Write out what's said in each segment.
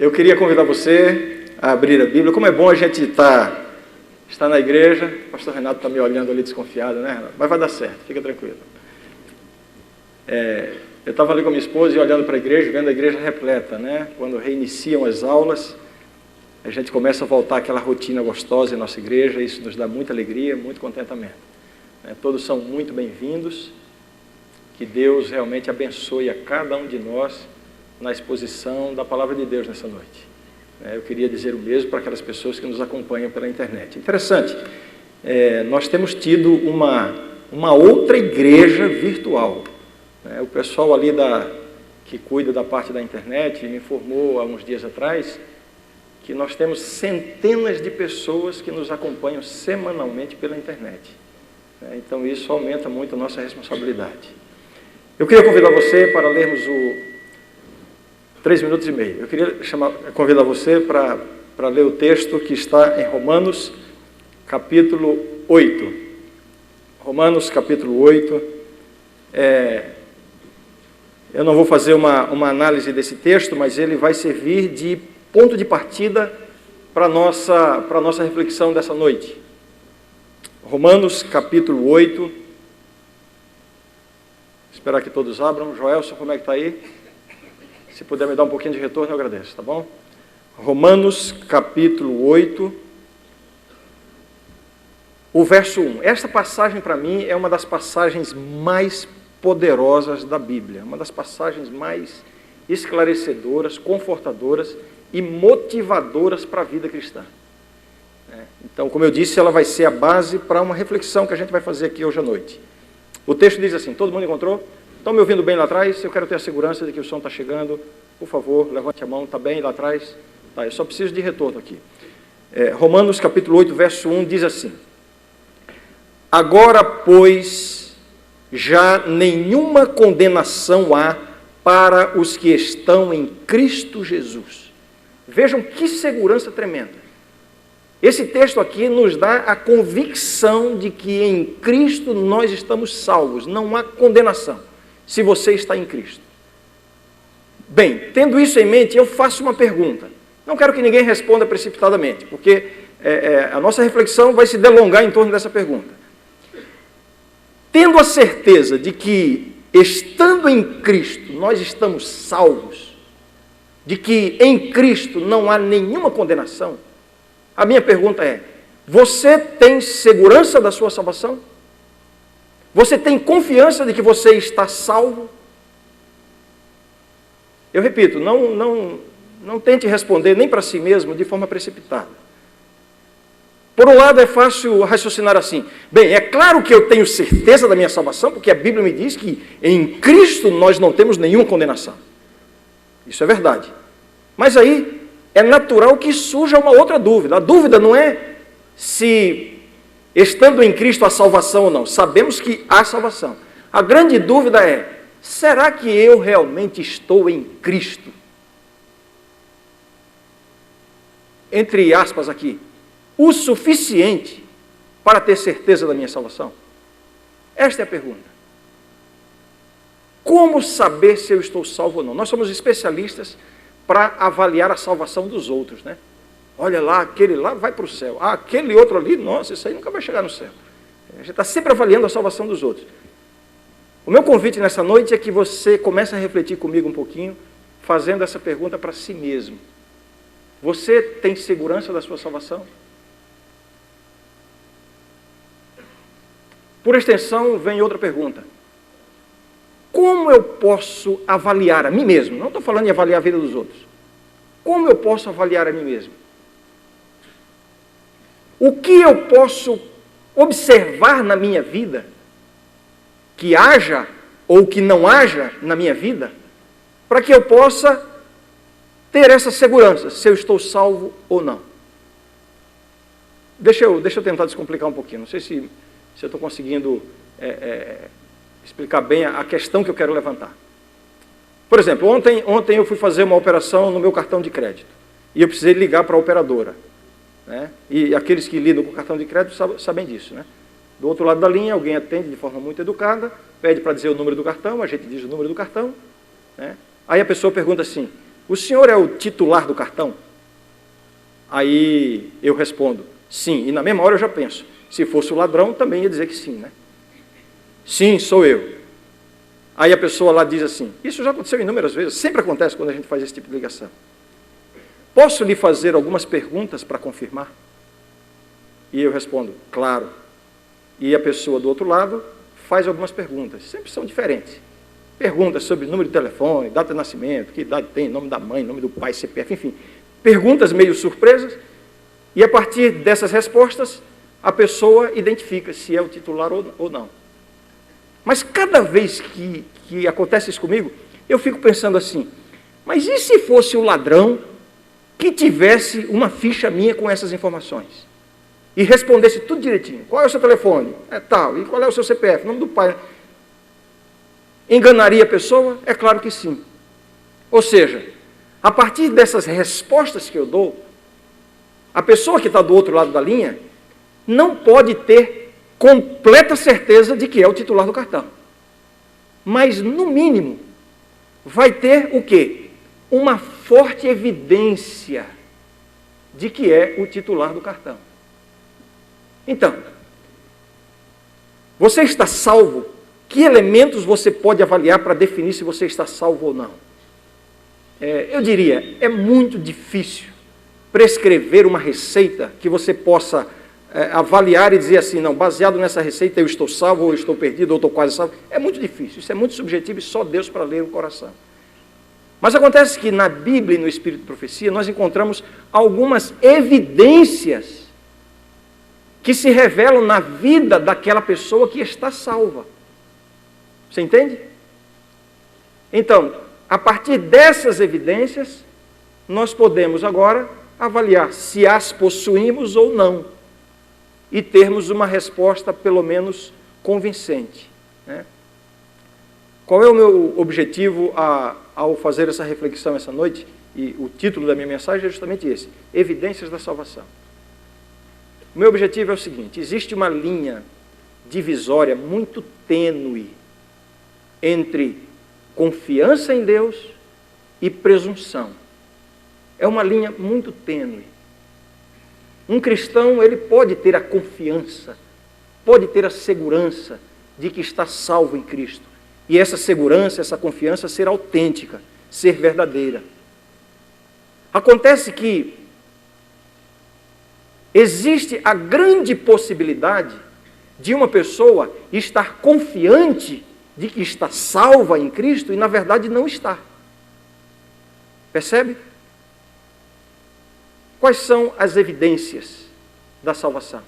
Eu queria convidar você a abrir a Bíblia. Como é bom a gente estar na igreja. O pastor Renato está me olhando ali desconfiado, né, Renato? Mas vai dar certo, fica tranquilo. Eu estava ali com a minha esposa e olhando para a igreja, vendo a igreja repleta, né? Quando reiniciam as aulas, a gente começa a voltar àquela rotina gostosa em nossa igreja. Isso nos dá muita alegria, muito contentamento. Todos são muito bem-vindos. Que Deus realmente abençoe a cada um de nós na exposição da Palavra de Deus nessa noite. Eu queria dizer o mesmo para aquelas pessoas que nos acompanham pela internet. Interessante, nós temos tido uma outra igreja virtual. O pessoal ali que cuida da parte da internet me informou há uns dias atrás que nós temos centenas de pessoas que nos acompanham semanalmente pela internet. Então isso aumenta muito a nossa responsabilidade. Eu queria convidar você para lermos 3 minutos e meio. Eu queria convidar você para ler o texto que está em Romanos, capítulo 8. Romanos, capítulo 8. Eu não vou fazer uma análise desse texto, mas ele vai servir de ponto de partida para a nossa reflexão dessa noite. Romanos, capítulo 8. Esperar que todos abram. Joelson, como é que está aí? Se puder me dar um pouquinho de retorno, eu agradeço, tá bom? Romanos, capítulo 8, o verso 1. Esta passagem, para mim, é uma das passagens mais poderosas da Bíblia, uma das passagens mais esclarecedoras, confortadoras e motivadoras para a vida cristã. Então, como eu disse, ela vai ser a base para uma reflexão que a gente vai fazer aqui hoje à noite. O texto diz assim, todo mundo encontrou? Estão me ouvindo bem lá atrás? Eu quero ter a segurança de que o som está chegando. Por favor, levante a mão, está bem lá atrás? Tá, eu só preciso de retorno aqui. Romanos capítulo 8, verso 1 diz assim: Agora, pois, já nenhuma condenação há para os que estão em Cristo Jesus. Vejam que segurança tremenda. Esse texto aqui nos dá a convicção de que em Cristo nós estamos salvos, não há condenação, se você está em Cristo. Bem, tendo isso em mente, eu faço uma pergunta. Não quero que ninguém responda precipitadamente, porque a nossa reflexão vai se delongar em torno dessa pergunta. Tendo a certeza de que, estando em Cristo, nós estamos salvos, de que em Cristo não há nenhuma condenação, a minha pergunta é, você tem segurança da sua salvação? Você tem confiança de que você está salvo? Eu repito, não tente responder nem para si mesmo de forma precipitada. Por um lado é fácil raciocinar assim, bem, é claro que eu tenho certeza da minha salvação, porque a Bíblia me diz que em Cristo nós não temos nenhuma condenação. Isso é verdade. Mas aí é natural que surja uma outra dúvida. A dúvida não é se, estando em Cristo, há salvação ou não. Sabemos que há salvação. A grande dúvida é, será que eu realmente estou em Cristo? Entre aspas aqui, o suficiente para ter certeza da minha salvação? Esta é a pergunta. Como saber se eu estou salvo ou não? Nós somos especialistas para avaliar a salvação dos outros, né? Olha lá, aquele lá vai para o céu. Ah, aquele outro ali, nossa, isso aí nunca vai chegar no céu. A gente está sempre avaliando a salvação dos outros. O meu convite nessa noite é que você comece a refletir comigo um pouquinho, fazendo essa pergunta para si mesmo. Você tem segurança da sua salvação? Por extensão, vem outra pergunta. Como eu posso avaliar a mim mesmo? Não estou falando em avaliar a vida dos outros. Como eu posso avaliar a mim mesmo? O que eu posso observar na minha vida, que haja ou que não haja na minha vida, para que eu possa ter essa segurança, se eu estou salvo ou não? Deixa eu tentar descomplicar um pouquinho. Não sei se eu estou conseguindo explicar bem a questão que eu quero levantar. Por exemplo, ontem eu fui fazer uma operação no meu cartão de crédito e eu precisei ligar para a operadora, né? E aqueles que lidam com o cartão de crédito sabem disso, né? Do outro lado da linha, alguém atende de forma muito educada, pede para dizer o número do cartão, a gente diz o número do cartão, né? Aí a pessoa pergunta assim, o senhor é o titular do cartão? Aí eu respondo, sim. E na mesma hora eu já penso, se fosse o ladrão, também ia dizer que sim, né? Sim, sou eu. Aí a pessoa lá diz assim, isso já aconteceu inúmeras vezes, sempre acontece quando a gente faz esse tipo de ligação. Posso lhe fazer algumas perguntas para confirmar? E eu respondo, claro. E a pessoa do outro lado faz algumas perguntas, sempre são diferentes. Perguntas sobre número de telefone, data de nascimento, que idade tem, nome da mãe, nome do pai, CPF, enfim. Perguntas meio surpresas, e a partir dessas respostas, a pessoa identifica se é o titular ou não. Mas cada vez que acontece isso comigo, eu fico pensando assim, mas e se fosse o ladrão que tivesse uma ficha minha com essas informações? E respondesse tudo direitinho. Qual é o seu telefone? É tal. E qual é o seu CPF? Nome do pai. Enganaria a pessoa? É claro que sim. Ou seja, a partir dessas respostas que eu dou, a pessoa que está do outro lado da linha não pode ter completa certeza de que é o titular do cartão. Mas, no mínimo, vai ter o quê? Uma forte evidência de que é o titular do cartão. Então, você está salvo? Que elementos você pode avaliar para definir se você está salvo ou não? Eu diria, é muito difícil prescrever uma receita que você possa avaliar e dizer assim, não, baseado nessa receita eu estou salvo, ou estou perdido, ou estou quase salvo. É muito difícil, isso é muito subjetivo e só Deus para ler o coração. Mas acontece que na Bíblia e no Espírito de Profecia nós encontramos algumas evidências que se revelam na vida daquela pessoa que está salva. Você entende? Então, a partir dessas evidências, nós podemos agora avaliar se as possuímos ou não e termos uma resposta pelo menos convincente, né? Qual é o meu objetivo ao fazer essa reflexão essa noite? E o título da minha mensagem é justamente esse, Evidências da Salvação. O meu objetivo é o seguinte, existe uma linha divisória muito tênue entre confiança em Deus e presunção. É uma linha muito tênue. Um cristão, ele pode ter a confiança, pode ter a segurança de que está salvo em Cristo. E essa segurança, essa confiança ser autêntica, ser verdadeira. Acontece que existe a grande possibilidade de uma pessoa estar confiante de que está salva em Cristo e, na verdade, não está. Percebe? Quais são as evidências da salvação?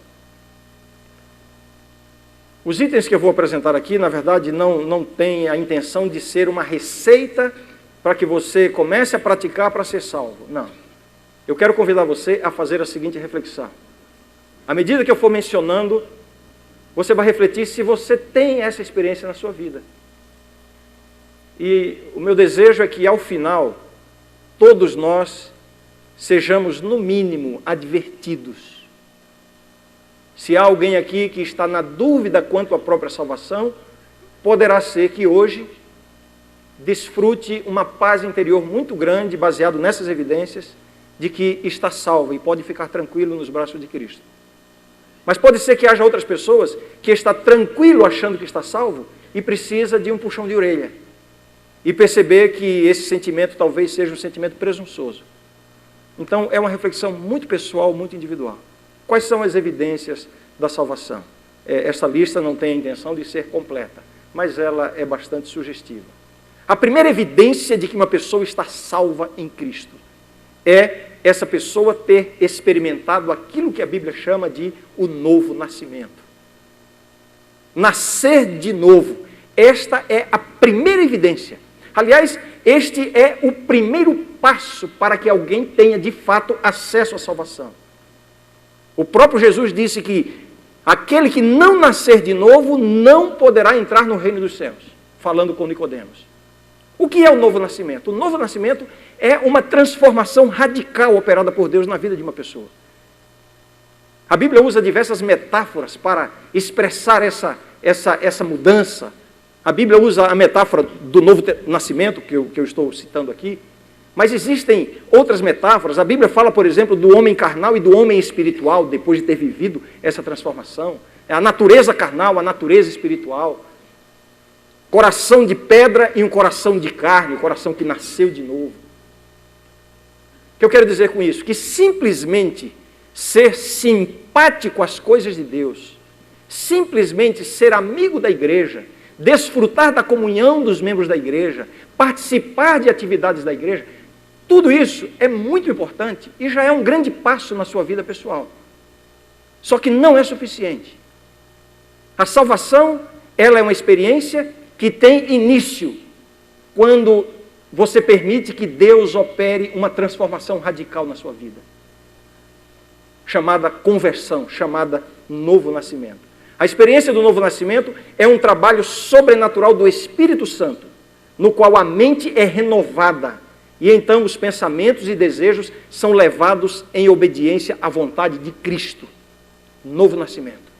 Os itens que eu vou apresentar aqui, na verdade, não têm a intenção de ser uma receita para que você comece a praticar para ser salvo. Não. Eu quero convidar você a fazer a seguinte reflexão. À medida que eu for mencionando, você vai refletir se você tem essa experiência na sua vida. E o meu desejo é que, ao final, todos nós sejamos, no mínimo, advertidos. Se há alguém aqui que está na dúvida quanto à própria salvação, poderá ser que hoje desfrute uma paz interior muito grande, baseado nessas evidências, de que está salvo e pode ficar tranquilo nos braços de Cristo. Mas pode ser que haja outras pessoas que está tranquilo achando que está salvo e precisa de um puxão de orelha. E perceber que esse sentimento talvez seja um sentimento presunçoso. Então é uma reflexão muito pessoal, muito individual. Quais são as evidências da salvação? Essa lista não tem a intenção de ser completa, mas ela é bastante sugestiva. A primeira evidência de que uma pessoa está salva em Cristo é essa pessoa ter experimentado aquilo que a Bíblia chama de o novo nascimento. Nascer de novo. Esta é a primeira evidência. Aliás, este é o primeiro passo para que alguém tenha de fato acesso à salvação. O próprio Jesus disse que aquele que não nascer de novo não poderá entrar no reino dos céus, falando com Nicodemos. O que é o novo nascimento? O novo nascimento é uma transformação radical operada por Deus na vida de uma pessoa. A Bíblia usa diversas metáforas para expressar essa mudança. A Bíblia usa a metáfora do novo nascimento, que eu estou citando aqui, Mas existem outras metáforas. A Bíblia fala, por exemplo, do homem carnal e do homem espiritual, depois de ter vivido essa transformação. É a natureza carnal, a natureza espiritual. Coração de pedra e um coração de carne, o coração que nasceu de novo. O que eu quero dizer com isso? Que simplesmente ser simpático às coisas de Deus, simplesmente ser amigo da igreja, desfrutar da comunhão dos membros da igreja, participar de atividades da igreja, tudo isso é muito importante e já é um grande passo na sua vida pessoal. Só que não é suficiente. A salvação, ela é uma experiência que tem início quando você permite que Deus opere uma transformação radical na sua vida. Chamada conversão, chamada novo nascimento. A experiência do novo nascimento é um trabalho sobrenatural do Espírito Santo, no qual a mente é renovada e então os pensamentos e desejos são levados em obediência à vontade de Cristo. Novo nascimento.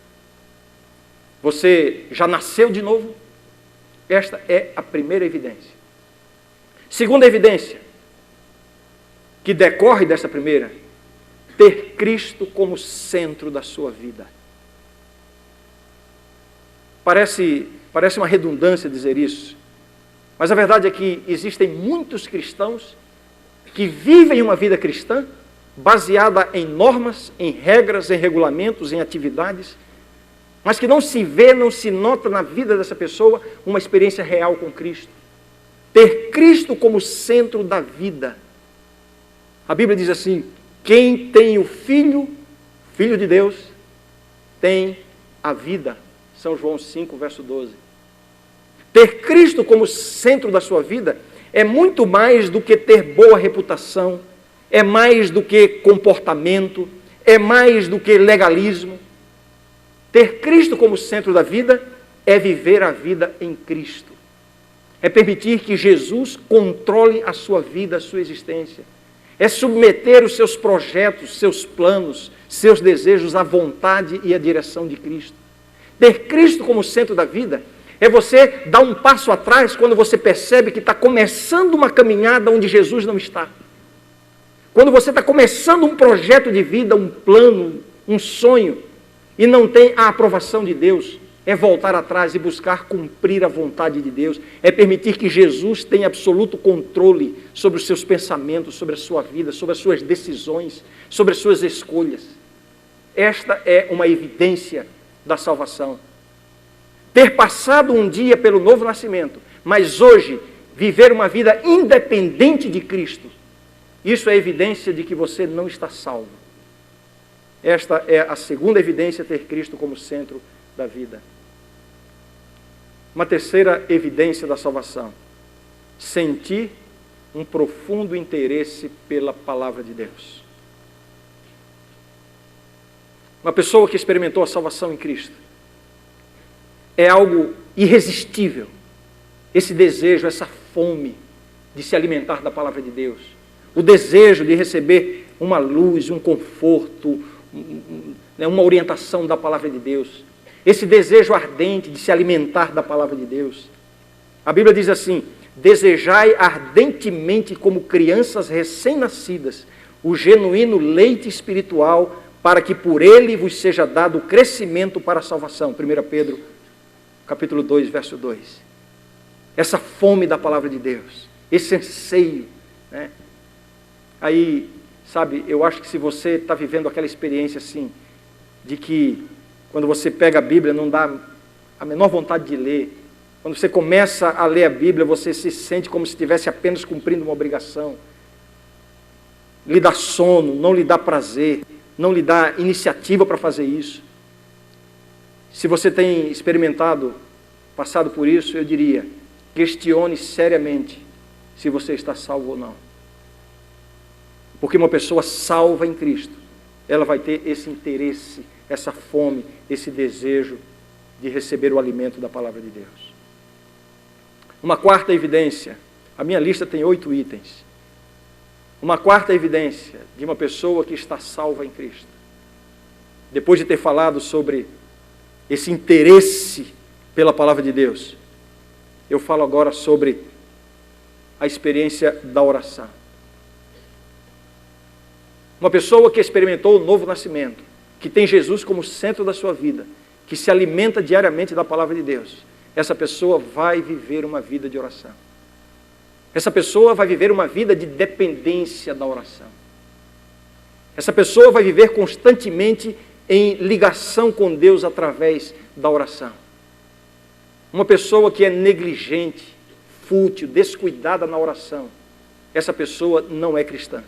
Você já nasceu de novo? Esta é a primeira evidência. Segunda evidência, que decorre dessa primeira, ter Cristo como centro da sua vida. Parece uma redundância dizer isso, mas a verdade é que existem muitos cristãos que vivem uma vida cristã baseada em normas, em regras, em regulamentos, em atividades, mas que não se vê, não se nota na vida dessa pessoa uma experiência real com Cristo. Ter Cristo como centro da vida. A Bíblia diz assim: quem tem o Filho de Deus, tem a vida. São João 5, verso 12. Ter Cristo como centro da sua vida é muito mais do que ter boa reputação, é mais do que comportamento, é mais do que legalismo. Ter Cristo como centro da vida é viver a vida em Cristo. É permitir que Jesus controle a sua vida, a sua existência. É submeter os seus projetos, seus planos, seus desejos à vontade e à direção de Cristo. Ter Cristo como centro da vida é você dar um passo atrás quando você percebe que está começando uma caminhada onde Jesus não está. Quando você está começando um projeto de vida, um plano, um sonho, e não tem a aprovação de Deus, é voltar atrás e buscar cumprir a vontade de Deus, é permitir que Jesus tenha absoluto controle sobre os seus pensamentos, sobre a sua vida, sobre as suas decisões, sobre as suas escolhas. Esta é uma evidência da salvação. Ter passado um dia pelo novo nascimento, mas hoje viver uma vida independente de Cristo, isso é evidência de que você não está salvo. Esta é a segunda evidência, ter Cristo como centro da vida. Uma terceira evidência da salvação: sentir um profundo interesse pela palavra de Deus. Uma pessoa que experimentou a salvação em Cristo, é algo irresistível, esse desejo, essa fome de se alimentar da palavra de Deus, o desejo de receber uma luz, um conforto, uma orientação da palavra de Deus, esse desejo ardente de se alimentar da palavra de Deus. A Bíblia diz assim: desejai ardentemente como crianças recém-nascidas o genuíno leite espiritual, para que por ele vos seja dado o crescimento para a salvação. 1 Pedro, capítulo 2, verso 2. Essa fome da palavra de Deus, esse anseio, né? Aí, sabe, eu acho que se você está vivendo aquela experiência assim, de que quando você pega a Bíblia não dá a menor vontade de ler, quando você começa a ler a Bíblia, você se sente como se estivesse apenas cumprindo uma obrigação, lhe dá sono, não lhe dá prazer, não lhe dá iniciativa para fazer isso. Se você tem experimentado, passado por isso, eu diria, questione seriamente se você está salvo ou não. Porque uma pessoa salva em Cristo, ela vai ter esse interesse, essa fome, esse desejo de receber o alimento da palavra de Deus. Uma quarta evidência, a minha lista tem 8 itens. Uma quarta evidência de uma pessoa que está salva em Cristo. Depois de ter falado sobre esse interesse pela palavra de Deus, eu falo agora sobre a experiência da oração. Uma pessoa que experimentou o novo nascimento, que tem Jesus como centro da sua vida, que se alimenta diariamente da palavra de Deus, essa pessoa vai viver uma vida de oração. Essa pessoa vai viver uma vida de dependência da oração. Essa pessoa vai viver constantemente em ligação com Deus através da oração. Uma pessoa que é negligente, fútil, descuidada na oração, essa pessoa não é cristã.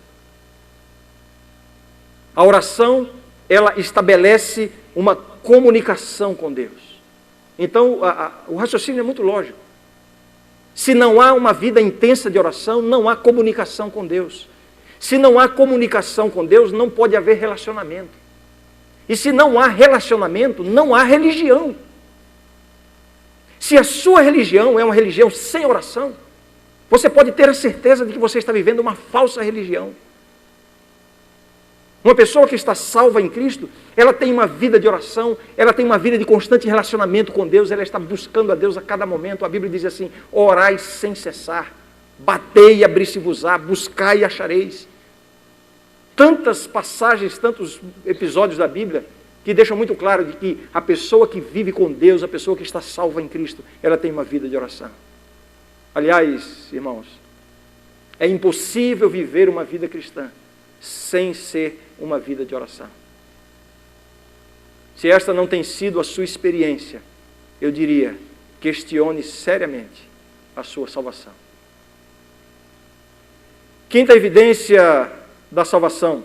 A oração, ela estabelece uma comunicação com Deus. Então, o raciocínio é muito lógico. Se não há uma vida intensa de oração, não há comunicação com Deus. Se não há comunicação com Deus, não pode haver relacionamento. E se não há relacionamento, não há religião. Se a sua religião é uma religião sem oração, você pode ter a certeza de que você está vivendo uma falsa religião. Uma pessoa que está salva em Cristo, ela tem uma vida de oração, ela tem uma vida de constante relacionamento com Deus, ela está buscando a Deus a cada momento. A Bíblia diz assim: orai sem cessar, batei e abri-se-vos-á, buscai e achareis. Tantas passagens, tantos episódios da Bíblia que deixam muito claro de que a pessoa que vive com Deus, a pessoa que está salva em Cristo, ela tem uma vida de oração. Aliás, irmãos, é impossível viver uma vida cristã sem ser uma vida de oração. Se esta não tem sido a sua experiência, eu diria, questione seriamente a sua salvação. Quinta evidência da salvação: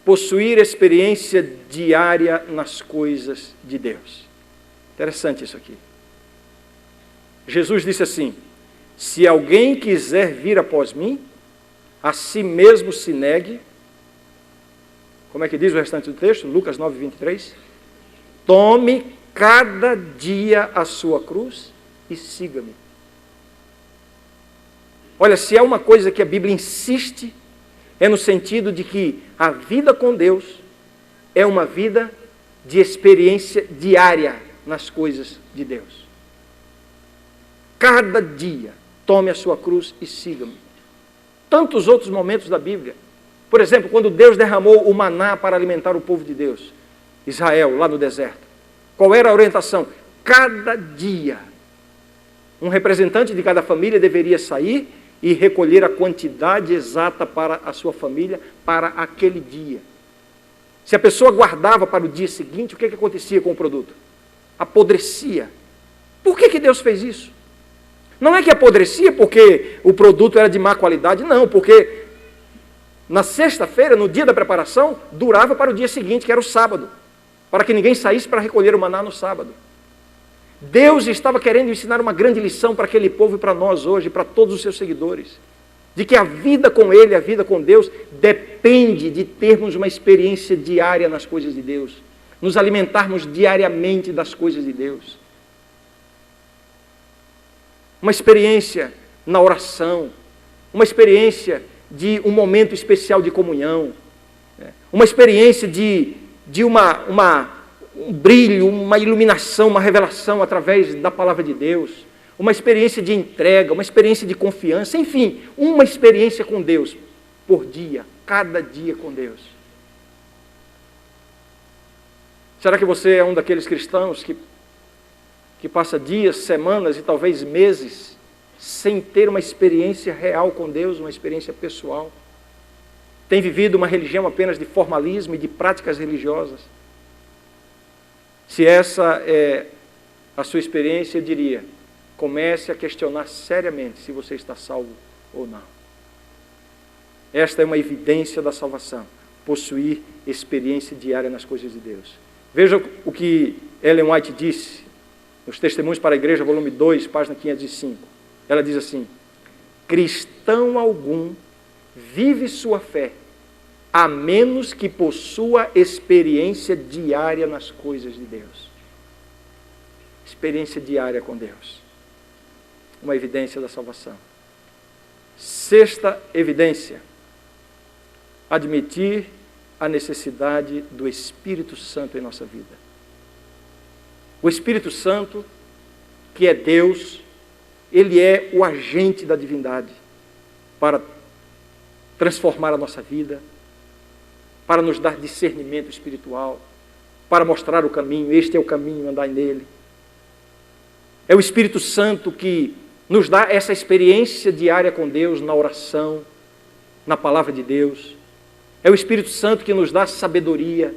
possuir experiência diária nas coisas de Deus. Interessante isso aqui. Jesus disse assim: se alguém quiser vir após mim, a si mesmo se negue. Como é que diz o restante do texto? Lucas 9, 23. Tome cada dia a sua cruz e siga-me. Olha, se há uma coisa que a Bíblia insiste, é no sentido de que a vida com Deus é uma vida de experiência diária nas coisas de Deus. Cada dia, tome a sua cruz e siga-me. Tantos outros momentos da Bíblia. Por exemplo, quando Deus derramou o maná para alimentar o povo de Deus, Israel, lá no deserto. Qual era a orientação? Cada dia, um representante de cada família deveria sair e recolher a quantidade exata para a sua família, para aquele dia. Se a pessoa guardava para o dia seguinte, o que acontecia com o produto? Apodrecia. Por que Deus fez isso? Não é que apodrecia porque o produto era de má qualidade, não, porque na sexta-feira, no dia da preparação, durava para o dia seguinte, que era o sábado, para que ninguém saísse para recolher o maná no sábado. Deus estava querendo ensinar uma grande lição para aquele povo e para nós hoje, para todos os seus seguidores, de que a vida com Ele, a vida com Deus, depende de termos uma experiência diária nas coisas de Deus, nos alimentarmos diariamente das coisas de Deus. Uma experiência na oração, uma experiência de um momento especial de comunhão, uma experiência de um brilho, uma iluminação, uma revelação através da palavra de Deus, uma experiência de entrega, uma experiência de confiança, enfim, uma experiência com Deus por dia, cada dia com Deus. Será que você é um daqueles cristãos que passa dias, semanas e talvez meses sem ter uma experiência real com Deus, uma experiência pessoal? Tem vivido uma religião apenas de formalismo e de práticas religiosas? Se essa é a sua experiência, eu diria, comece a questionar seriamente se você está salvo ou não. Esta é uma evidência da salvação, possuir experiência diária nas coisas de Deus. Veja o que Ellen White disse nos Testemunhos para a Igreja, volume 2, página 505. Ela diz assim: cristão algum vive sua fé, a menos que possua experiência diária nas coisas de Deus. Experiência diária com Deus. Uma evidência da salvação. Sexta evidência: admitir a necessidade do Espírito Santo em nossa vida. O Espírito Santo, que é Deus, Ele é o agente da divindade para transformar a nossa vida, para nos dar discernimento espiritual, para mostrar o caminho. Este é o caminho, andai nele. É o Espírito Santo que nos dá essa experiência diária com Deus, na oração, na palavra de Deus. É o Espírito Santo que nos dá sabedoria.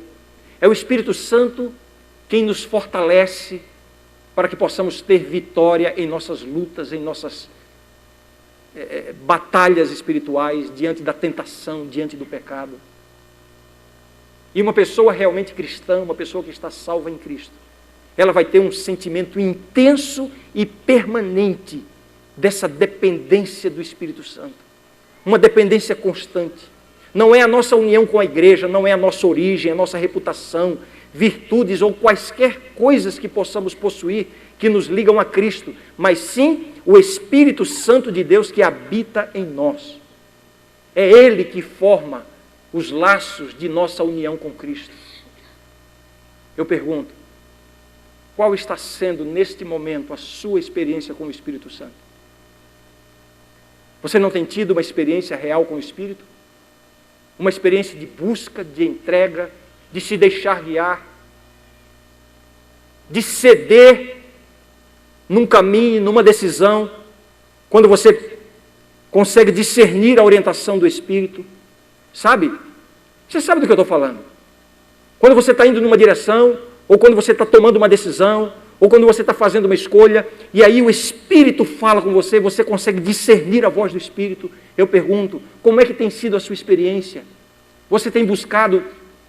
É o Espírito Santo quem nos fortalece para que possamos ter vitória em nossas lutas, em nossas batalhas espirituais, diante da tentação, diante do pecado. E uma pessoa realmente cristã, uma pessoa que está salva em Cristo, ela vai ter um sentimento intenso e permanente dessa dependência do Espírito Santo. Uma dependência constante. Não é a nossa união com a igreja, não é a nossa origem, a nossa reputação, virtudes ou quaisquer coisas que possamos possuir que nos ligam a Cristo, mas sim o Espírito Santo de Deus que habita em nós. É Ele que forma os laços de nossa união com Cristo. Eu pergunto, qual está sendo neste momento a sua experiência com o Espírito Santo? Você não tem tido uma experiência real com o Espírito? Uma experiência de busca, de entrega, de se deixar guiar, de ceder num caminho, numa decisão, quando você consegue discernir a orientação do Espírito? Sabe? Você sabe do que eu estou falando. Quando você está indo numa direção, ou quando você está tomando uma decisão, ou quando você está fazendo uma escolha, e aí o Espírito fala com você, você consegue discernir a voz do Espírito. Eu pergunto, como é que tem sido a sua experiência? Você tem buscado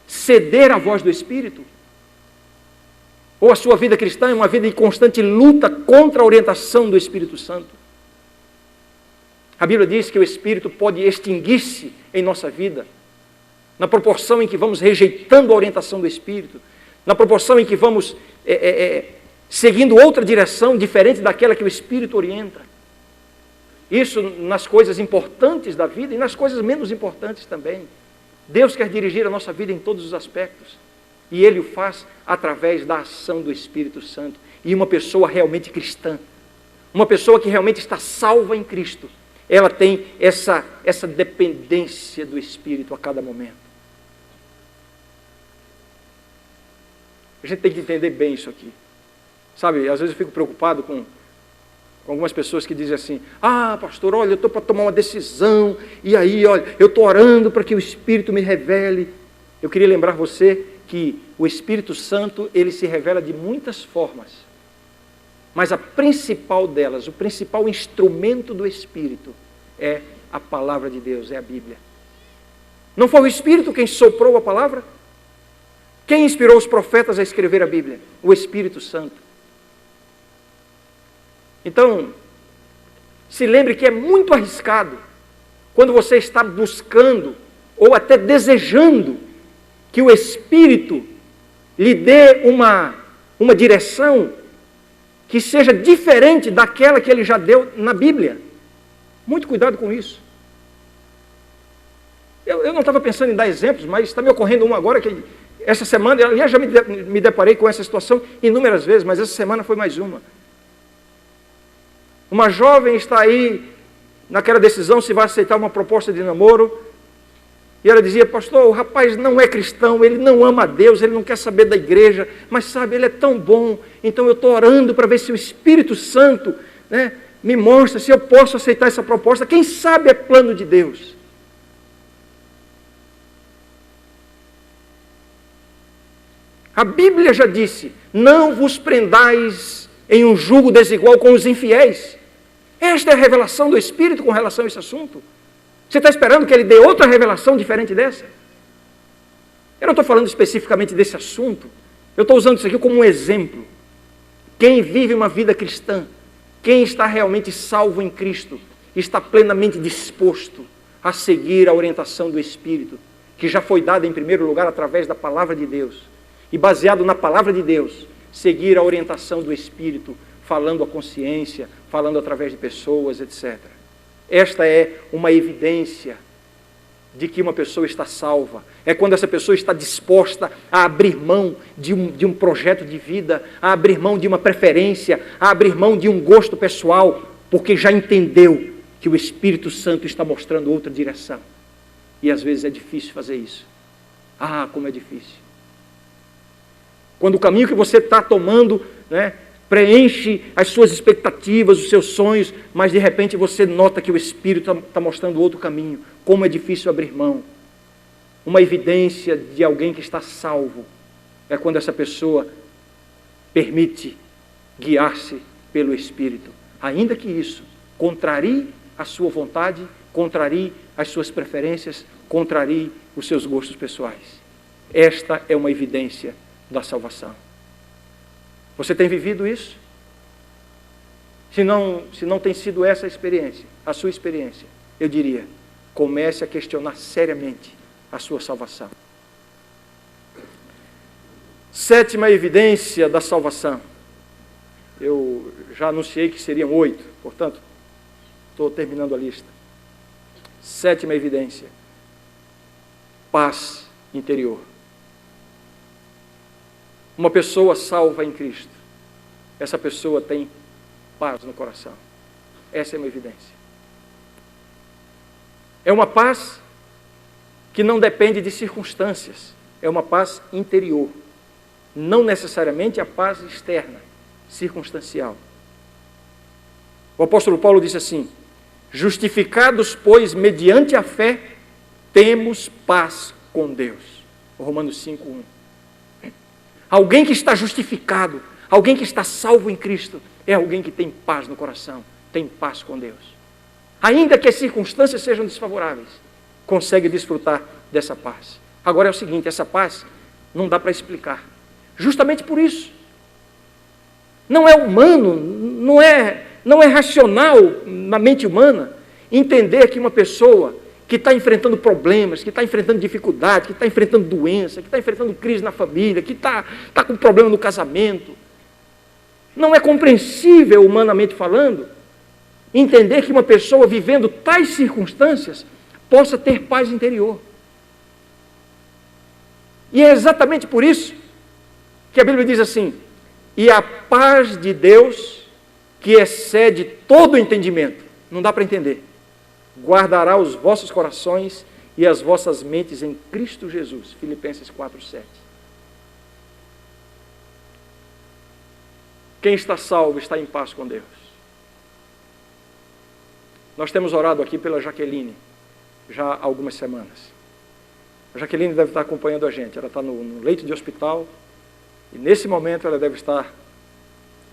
ceder à voz do Espírito? Ou a sua vida cristã é uma vida de constante luta contra a orientação do Espírito Santo? A Bíblia diz que o Espírito pode extinguir-se em nossa vida, na proporção em que vamos rejeitando a orientação do Espírito, na proporção em que vamos seguindo outra direção diferente daquela que o Espírito orienta. Isso nas coisas importantes da vida e nas coisas menos importantes também. Deus quer dirigir a nossa vida em todos os aspectos. E Ele o faz através da ação do Espírito Santo. E uma pessoa realmente cristã, uma pessoa que realmente está salva em Cristo, ela tem essa dependência do Espírito a cada momento. A gente tem que entender bem isso aqui. Sabe, às vezes eu fico preocupado com algumas pessoas que dizem assim: ah, pastor, olha, eu estou para tomar uma decisão, e aí, olha, eu estou orando para que o Espírito me revele. Eu queria lembrar você que o Espírito Santo, ele se revela de muitas formas, mas a principal delas, o principal instrumento do Espírito é a palavra de Deus, é a Bíblia. Não foi o Espírito quem soprou a palavra? Quem inspirou os profetas a escrever a Bíblia? O Espírito Santo. Então, se lembre que é muito arriscado quando você está buscando ou até desejando que o Espírito lhe dê uma direção que seja diferente daquela que ele já deu na Bíblia. Muito cuidado com isso. Eu não estava pensando em dar exemplos, mas está me ocorrendo um agora que essa semana, aliás, já me deparei com essa situação inúmeras vezes, mas essa semana foi mais uma. Uma jovem está aí naquela decisão se vai aceitar uma proposta de namoro, e ela dizia: pastor, o rapaz não é cristão, ele não ama a Deus, ele não quer saber da igreja, mas sabe, ele é tão bom, então eu estou orando para ver se o Espírito Santo, né, me mostra se eu posso aceitar essa proposta. Quem sabe é plano de Deus. A Bíblia já disse: não vos prendais em um jugo desigual com os infiéis. Esta é a revelação do Espírito com relação a esse assunto. Você está esperando que ele dê outra revelação diferente dessa? Eu não estou falando especificamente desse assunto. Eu estou usando isso aqui como um exemplo. Quem vive uma vida cristã, quem está realmente salvo em Cristo, está plenamente disposto a seguir a orientação do Espírito, que já foi dada em primeiro lugar através da palavra de Deus. E baseado na palavra de Deus, seguir a orientação do Espírito, falando a consciência, falando através de pessoas, etc. Esta é uma evidência de que uma pessoa está salva. É quando essa pessoa está disposta a abrir mão de um projeto de vida, a abrir mão de uma preferência, a abrir mão de um gosto pessoal, porque já entendeu que o Espírito Santo está mostrando outra direção. E às vezes é difícil fazer isso. Ah, como é difícil. Quando o caminho que você está tomando, né, preenche as suas expectativas, os seus sonhos, mas de repente você nota que o Espírito está mostrando outro caminho. Como é difícil abrir mão. Uma evidência de alguém que está salvo é quando essa pessoa permite guiar-se pelo Espírito. Ainda que isso contrarie a sua vontade, contrarie as suas preferências, contrarie os seus gostos pessoais. Esta é uma evidência da salvação. Você tem vivido isso? Se não tem sido essa a experiência, a sua experiência, eu diria, comece a questionar seriamente a sua salvação. Sétima evidência da salvação. Eu já anunciei que seriam 8, portanto, estou terminando a lista. Sétima evidência. Paz interior. Uma pessoa salva em Cristo, essa pessoa tem paz no coração. Essa é uma evidência. É uma paz que não depende de circunstâncias, é uma paz interior, não necessariamente a paz externa, circunstancial. O apóstolo Paulo disse assim: justificados, pois, mediante a fé, temos paz com Deus. Romanos 5:1. Alguém que está justificado, alguém que está salvo em Cristo, é alguém que tem paz no coração, tem paz com Deus. Ainda que as circunstâncias sejam desfavoráveis, consegue desfrutar dessa paz. Agora é o seguinte, essa paz não dá para explicar. Justamente por isso. Não é humano, não é racional na mente humana entender que uma pessoa que está enfrentando problemas, que está enfrentando dificuldades, que está enfrentando doença, que está enfrentando crise na família, que está com problema no casamento, não é compreensível, humanamente falando, entender que uma pessoa vivendo tais circunstâncias possa ter paz interior. E é exatamente por isso que a Bíblia diz assim: e a paz de Deus, que excede todo o entendimento, não dá para entender, guardará os vossos corações e as vossas mentes em Cristo Jesus. Filipenses 4:7. Quem está salvo está em paz com Deus. Nós temos orado aqui pela Jaqueline já há algumas semanas. A Jaqueline deve estar acompanhando a gente. Ela está no leito de hospital e nesse momento ela deve estar,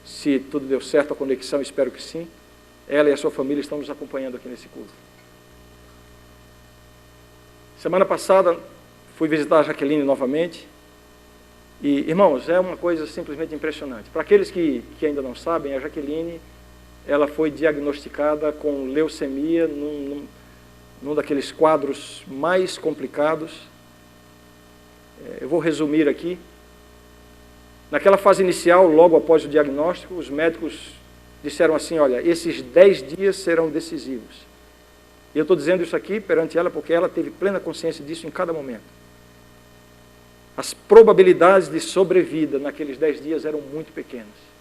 se tudo deu certo a conexão, espero que sim, ela e a sua família estão nos acompanhando aqui nesse culto. Semana passada fui visitar a Jaqueline novamente e, irmãos, é uma coisa simplesmente impressionante. Para aqueles que ainda não sabem, a Jaqueline, ela foi diagnosticada com leucemia num daqueles quadros mais complicados. Eu vou resumir aqui. Naquela fase inicial, logo após o diagnóstico, os médicos disseram assim: olha, esses 10 dias serão decisivos. E eu estou dizendo isso aqui perante ela porque ela teve plena consciência disso em cada momento. As probabilidades de sobrevida naqueles 10 dias eram muito pequenas.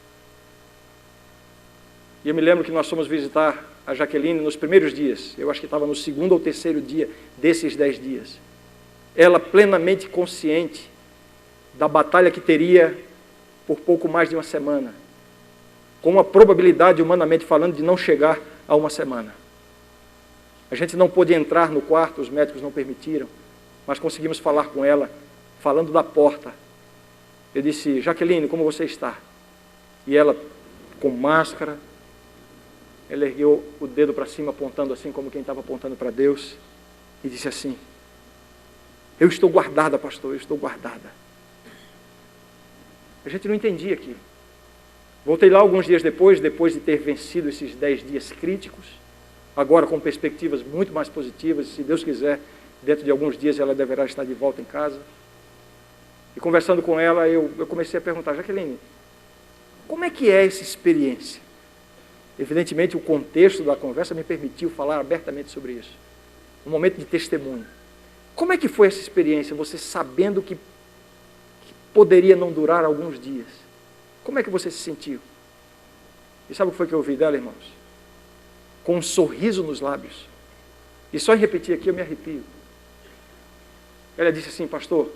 E eu me lembro que nós fomos visitar a Jaqueline nos primeiros dias. Eu acho que estava no 2º ou 3º dia desses 10 dias. Ela plenamente consciente da batalha que teria por pouco mais de uma semana, com uma probabilidade, humanamente falando, de não chegar a uma semana. A gente não pôde entrar no quarto, os médicos não permitiram, mas conseguimos falar com ela, falando da porta. Eu disse: Jaqueline, como você está? E ela, com máscara, ela ergueu o dedo para cima, apontando assim, como quem estava apontando para Deus, e disse assim: eu estou guardada, pastor, eu estou guardada. A gente não entendia aquilo. Voltei lá alguns dias depois de ter vencido esses 10 dias críticos, agora com perspectivas muito mais positivas, e se Deus quiser, dentro de alguns dias ela deverá estar de volta em casa. E conversando com ela, eu comecei a perguntar: Jaqueline, como é que é essa experiência? Evidentemente, o contexto da conversa me permitiu falar abertamente sobre isso. Um momento de testemunho. Como é que foi essa experiência, você sabendo que poderia não durar alguns dias? Como é que você se sentiu? E sabe o que foi que eu ouvi dela, irmãos? Com um sorriso nos lábios. E só em repetir aqui eu me arrepio. Ela disse assim: pastor,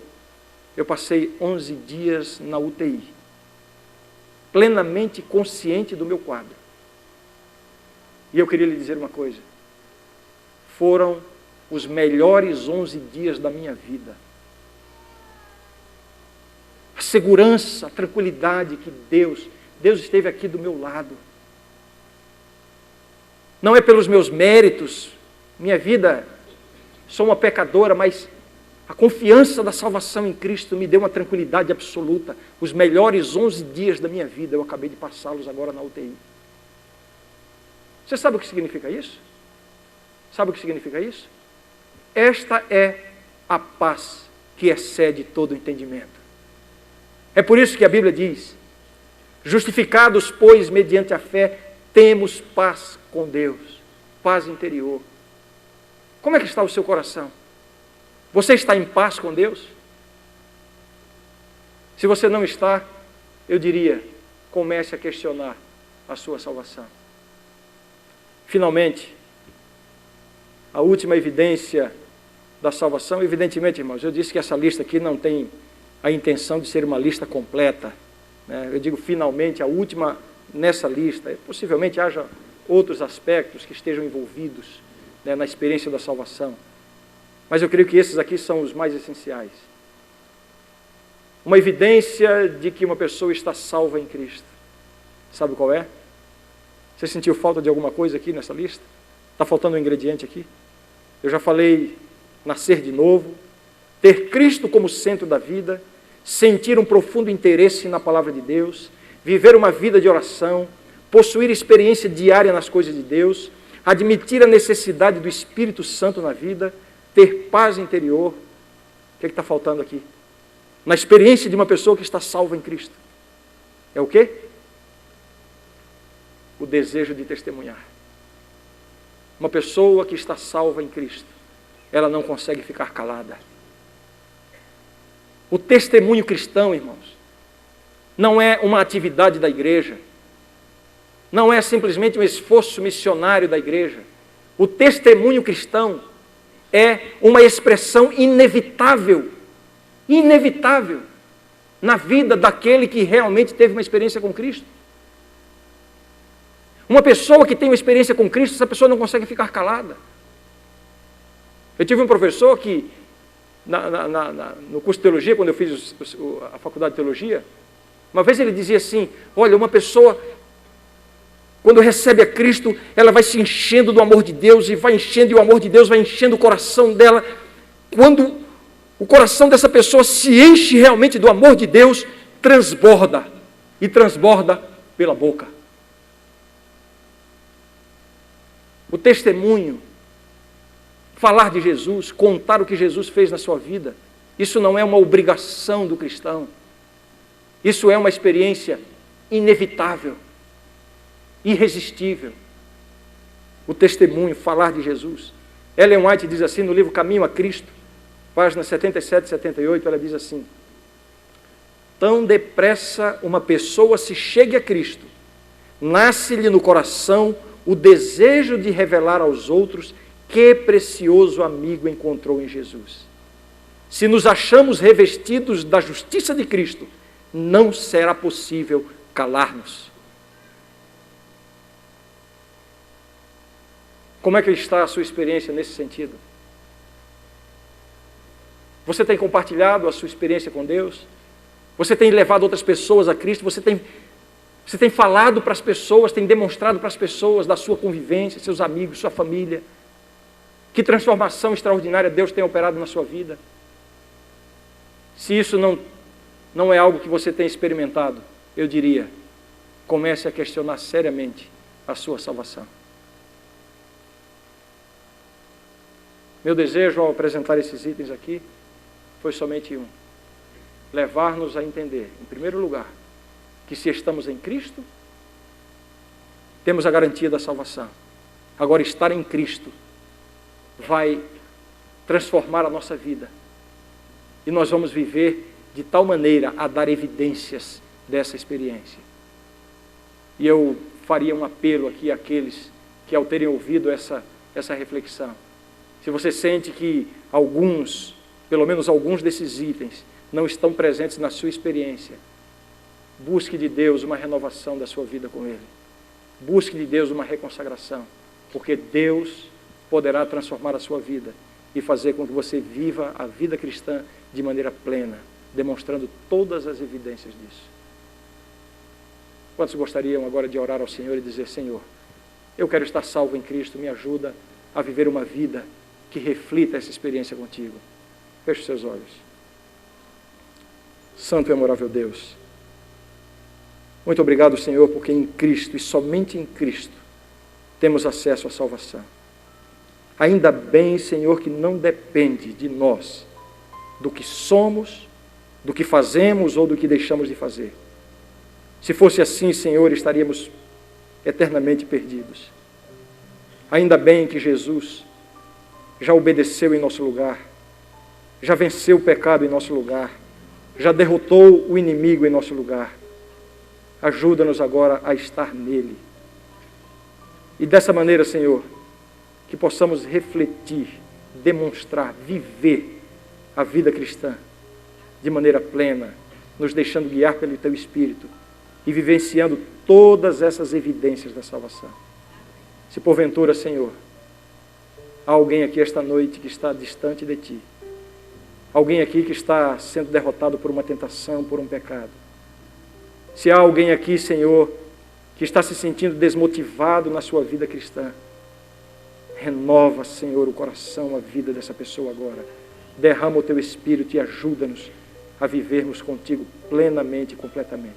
eu passei 11 dias na UTI, plenamente consciente do meu quadro. E eu queria lhe dizer uma coisa: foram os melhores 11 dias da minha vida. A segurança, a tranquilidade que Deus esteve aqui do meu lado. Não é pelos meus méritos, minha vida, sou uma pecadora, mas a confiança da salvação em Cristo me deu uma tranquilidade absoluta. Os melhores 11 dias da minha vida, eu acabei de passá-los agora na UTI. Você sabe o que significa isso? Sabe o que significa isso? Esta é a paz que excede todo o entendimento. É por isso que a Bíblia diz: justificados, pois, mediante a fé, temos paz com Deus, paz interior. Como é que está o seu coração? Você está em paz com Deus? Se você não está, eu diria, comece a questionar a sua salvação. Finalmente, a última evidência da salvação, evidentemente, irmãos, eu disse que essa lista aqui não tem a intenção de ser uma lista completa, né? Eu digo finalmente, a última nessa lista. Possivelmente haja outros aspectos que estejam envolvidos, né, na experiência da salvação, mas eu creio que esses aqui são os mais essenciais. Uma evidência de que uma pessoa está salva em Cristo. Sabe qual é? Você sentiu falta de alguma coisa aqui nessa lista? Está faltando um ingrediente aqui? Eu já falei: nascer de novo, ter Cristo como centro da vida, sentir um profundo interesse na palavra de Deus, viver uma vida de oração, possuir experiência diária nas coisas de Deus, admitir a necessidade do Espírito Santo na vida, ter paz interior. O que está faltando aqui? Na experiência de uma pessoa que está salva em Cristo. É o quê? O desejo de testemunhar. Uma pessoa que está salva em Cristo, ela não consegue ficar calada. O testemunho cristão, irmãos, não é uma atividade da igreja, não é simplesmente um esforço missionário da igreja. O testemunho cristão é uma expressão inevitável na vida daquele que realmente teve uma experiência com Cristo. Uma pessoa que tem uma experiência com Cristo, essa pessoa não consegue ficar calada. Eu tive um professor que, no curso de teologia, quando eu fiz a faculdade de teologia, uma vez ele dizia assim: olha, uma pessoa, quando recebe a Cristo, ela vai se enchendo do amor de Deus, e vai enchendo, e o amor de Deus vai enchendo o coração dela. Quando o coração dessa pessoa se enche realmente do amor de Deus, transborda, e transborda pela boca. O testemunho, falar de Jesus, contar o que Jesus fez na sua vida, isso não é uma obrigação do cristão. Isso é uma experiência inevitável, irresistível. O testemunho, falar de Jesus. Ellen White diz assim no livro Caminho a Cristo, páginas 77 e 78, ela diz assim: tão depressa uma pessoa se chegue a Cristo, nasce-lhe no coração o desejo de revelar aos outros que precioso amigo encontrou em Jesus. Se nos achamos revestidos da justiça de Cristo, não será possível calar-nos. Como é que está a sua experiência nesse sentido? Você tem compartilhado a sua experiência com Deus? Você tem levado outras pessoas a Cristo? Você tem falado para as pessoas, tem demonstrado para as pessoas da sua convivência, seus amigos, sua família? Que transformação extraordinária Deus tem operado na sua vida? Se isso não é algo que você tem experimentado, eu diria, comece a questionar seriamente a sua salvação. Meu desejo ao apresentar esses itens aqui foi somente um: levar-nos a entender, em primeiro lugar, que se estamos em Cristo, temos a garantia da salvação. Agora, estar em Cristo vai transformar a nossa vida, e nós vamos viver de tal maneira a dar evidências dessa experiência. E eu faria um apelo aqui àqueles que, ao terem ouvido essa reflexão, se você sente que alguns pelo menos alguns desses itens não estão presentes na sua experiência, busque de Deus uma renovação da sua vida com Ele. Busque de Deus uma reconsagração, porque Deus poderá transformar a sua vida e fazer com que você viva a vida cristã de maneira plena, demonstrando todas as evidências disso. Quantos gostariam agora de orar ao Senhor e dizer: Senhor, eu quero estar salvo em Cristo, me ajuda a viver uma vida que reflita essa experiência contigo. Feche os seus olhos. Santo e amorável Deus, muito obrigado, Senhor, porque em Cristo e somente em Cristo temos acesso à salvação. Ainda bem, Senhor, que não depende de nós, do que somos, do que fazemos ou do que deixamos de fazer. Se fosse assim, Senhor, estaríamos eternamente perdidos. Ainda bem que Jesus já obedeceu em nosso lugar, já venceu o pecado em nosso lugar, já derrotou o inimigo em nosso lugar. Ajuda-nos agora a estar nele. E dessa maneira, Senhor, que possamos refletir, demonstrar, viver a vida cristã de maneira plena, nos deixando guiar pelo Teu Espírito e vivenciando todas essas evidências da salvação. Se porventura, Senhor, há alguém aqui esta noite que está distante de Ti, alguém aqui que está sendo derrotado por uma tentação, por um pecado, se há alguém aqui, Senhor, que está se sentindo desmotivado na sua vida cristã, renova, Senhor, o coração, a vida dessa pessoa agora. Derrama o Teu Espírito e ajuda-nos a vivermos contigo plenamente e completamente.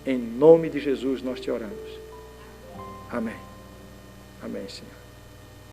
Em nome de Jesus nós te oramos. Amém. Amém, Senhor.